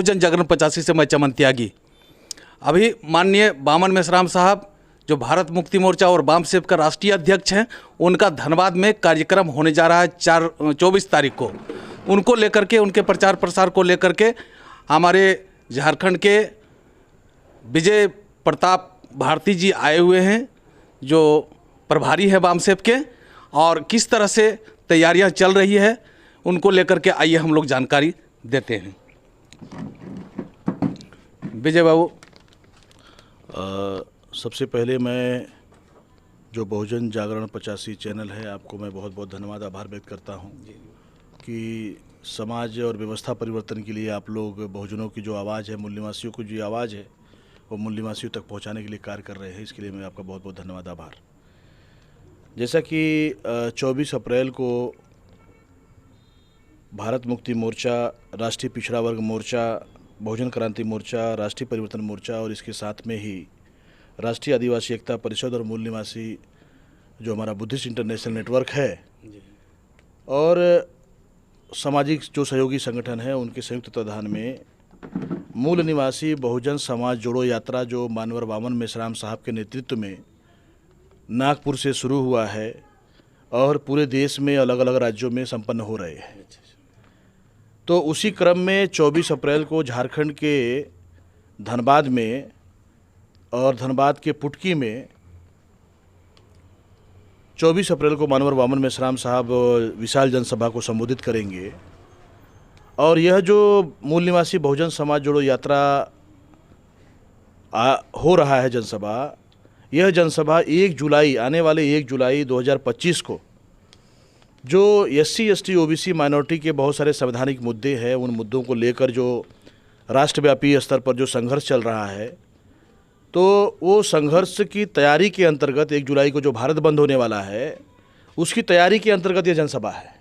बहुजन जागरण 85 से मैं चमन त्यागी। अभी माननीय बामन मेश्राम साहब जो भारत मुक्ति मोर्चा और वाम सेव का राष्ट्रीय अध्यक्ष हैं, उनका धनबाद में कार्यक्रम होने जा रहा है 24 तारीख को। उनको लेकर के, उनके प्रचार प्रसार को लेकर के हमारे झारखंड के विजय प्रताप भारती जी आए हुए हैं, जो प्रभारी है वाम सेव के, और किस तरह से तैयारियां चल रही है उनको लेकर के आइए हम लोग जानकारी देते हैं। विजय बाबू। सबसे पहले मैं जो बहुजन जागरण 85 चैनल है, आपको मैं बहुत बहुत धन्यवाद, आभार व्यक्त करता हूं कि समाज और व्यवस्था परिवर्तन के लिए आप लोग बहुजनों की जो आवाज़ है, मूल निवासियों की जो आवाज़ है, वो मूल निवासियों तक पहुंचाने के लिए कार्य कर रहे हैं। इसके लिए मैं आपका बहुत बहुत धन्यवाद, आभार। जैसा कि 24 अप्रैल को भारत मुक्ति मोर्चा, राष्ट्रीय पिछड़ा वर्ग मोर्चा, बहुजन क्रांति मोर्चा, राष्ट्रीय परिवर्तन मोर्चा और इसके साथ में ही राष्ट्रीय आदिवासी एकता परिषद और मूल निवासी जो हमारा बुद्धिस्ट इंटरनेशनल नेटवर्क है और सामाजिक जो सहयोगी संगठन है, उनके संयुक्त तत्वाधान में मूल निवासी बहुजन समाज जोड़ो यात्रा जो मानवर वामन मेश्राम साहब के नेतृत्व में नागपुर से शुरू हुआ है और पूरे देश में अलग अलग राज्यों में संपन्न हो रहे हैं। तो उसी क्रम में 24 अप्रैल को झारखंड के धनबाद में और धनबाद के पुटकी में 24 अप्रैल को मानवर वामन मेश्राम साहब विशाल जनसभा को संबोधित करेंगे। और यह जो मूल निवासी बहुजन समाज जोड़ो यात्रा हो रहा है जनसभा, यह जनसभा 1 जुलाई, आने वाले 1 जुलाई 2025 को जो SC ST OBC माइनॉरिटी के बहुत सारे संवैधानिक मुद्दे हैं, उन मुद्दों को लेकर जो राष्ट्रव्यापी स्तर पर जो संघर्ष चल रहा है, तो वो संघर्ष की तैयारी के अंतर्गत 1 जुलाई को जो भारत बंद होने वाला है, उसकी तैयारी के अंतर्गत ये जनसभा है।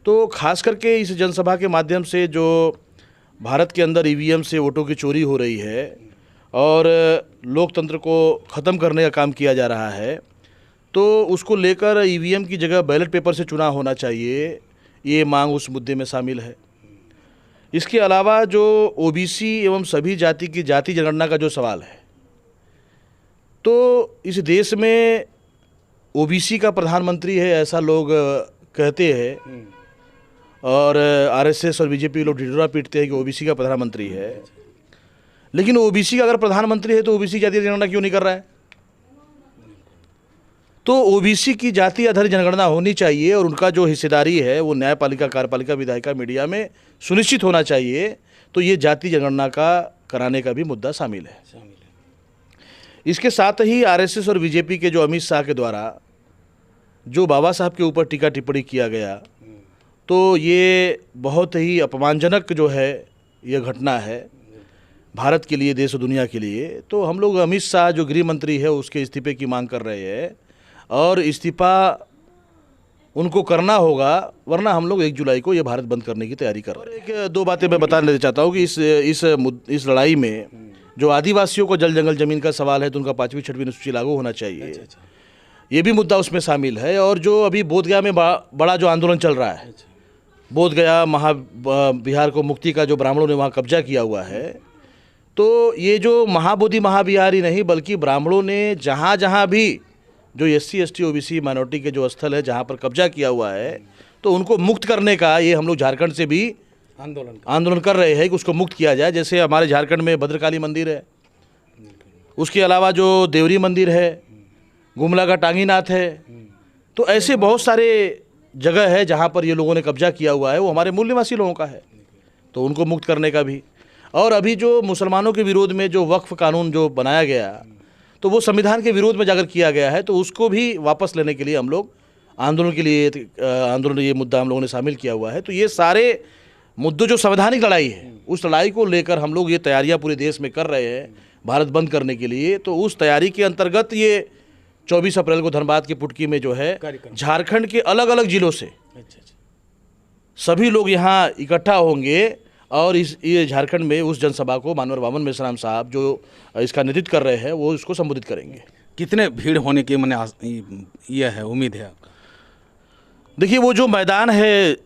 तो खास करके इस जनसभा के माध्यम से जो भारत के अंदर EVM से वोटों की चोरी हो रही है और लोकतंत्र को ख़त्म करने का काम किया जा रहा है, तो उसको लेकर EVM की जगह बैलेट पेपर से चुनाव होना चाहिए, ये मांग उस मुद्दे में शामिल है। इसके अलावा जो OBC एवं सभी जाति की जाति जनगणना का जो सवाल है, तो इस देश में OBC का प्रधानमंत्री है ऐसा लोग कहते हैं और RSS और BJP लोग ढिढोरा पीटते हैं कि OBC का प्रधानमंत्री है। लेकिन OBC का अगर प्रधानमंत्री है तो OBC जाति जनगणना क्यों नहीं कर रहा है? तो OBC की जाति आधारित जनगणना होनी चाहिए और उनका जो हिस्सेदारी है वो न्यायपालिका, कार्यपालिका, विधायिका, मीडिया में सुनिश्चित होना चाहिए। तो ये जाति जनगणना का कराने का भी मुद्दा शामिल है। इसके साथ ही RSS और BJP के जो अमित शाह के द्वारा जो बाबा साहब के ऊपर टीका टिप्पणी किया गया, तो ये बहुत ही अपमानजनक जो है ये घटना है भारत के लिए, देश और दुनिया के लिए। तो हम लोग अमित शाह जो गृह मंत्री है उसके इस्तीफे की मांग कर रहे हैं और इस्तीफा उनको करना होगा, वरना हम लोग 1 जुलाई को ये भारत बंद करने की तैयारी कर रहे हैं। और 1-2 बातें मैं बता देना चाहता हूँ कि इस लड़ाई में जो आदिवासियों को जल जंगल जमीन का सवाल है, तो उनका 5वीं 6वीं अनुसूची लागू होना चाहिए, ये भी मुद्दा उसमें शामिल है। और जो अभी बोधगया में बड़ा जो आंदोलन चल रहा है, बोधगया बिहार को मुक्ति का जो ब्राह्मणों ने वहाँ कब्जा किया हुआ है, तो ये जो महाबोधि महाविहार ही नहीं बल्कि ब्राह्मणों ने जहाँ जहाँ भी जो SC ST OBC माइनॉरिटी के जो स्थल है जहाँ पर कब्जा किया हुआ है, तो उनको मुक्त करने का ये हम लोग झारखंड से भी आंदोलन कर रहे हैं कि उसको मुक्त किया जाए। जैसे हमारे झारखंड में भद्रकाली मंदिर है, उसके अलावा जो देवरी मंदिर है, गुमला का टांगीनाथ है, तो ऐसे बहुत सारे जगह है जहाँ पर ये लोगों ने कब्जा किया हुआ है, वो हमारे मूल निवासी लोगों का है, तो उनको मुक्त करने का भी। और अभी जो मुसलमानों के विरोध में जो वक्फ कानून जो बनाया गया, तो वो संविधान के विरोध में जाकर किया गया है, तो उसको भी वापस लेने के लिए हम लोग आंदोलन के लिए ये मुद्दा हम लोगों ने शामिल किया हुआ है। तो ये सारे मुद्दों जो संवैधानिक लड़ाई है, उस लड़ाई को लेकर हम लोग ये तैयारियां पूरे देश में कर रहे हैं भारत बंद करने के लिए। तो उस तैयारी के अंतर्गत ये 24 अप्रैल को धनबाद के पुटकी में जो है झारखंड के अलग अलग जिलों से सभी लोग यहाँ इकट्ठा होंगे और ये झारखंड में उस जनसभा को मानवर वामन मेश्राम साहब जो इसका नेतृत्व कर रहे हैं वो इसको संबोधित करेंगे। कितने भीड़ होने की मैंने ये है उम्मीद है आपका? देखिए, वो जो मैदान है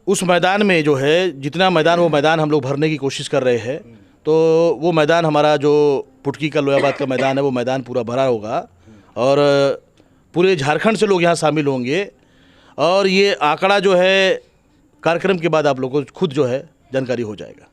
उस मैदान में जो है जितना मैदान वो मैदान हम लोग भरने की कोशिश कर रहे हैं, तो वो मैदान हमारा जो पुटकी का लोयाबाद का मैदान है वो मैदान पूरा भरा होगा और पूरे झारखंड से लोग यहाँ शामिल होंगे। और ये आंकड़ा जो है कार्यक्रम के बाद आप लोगों को खुद जो है जानकारी हो जाएगा।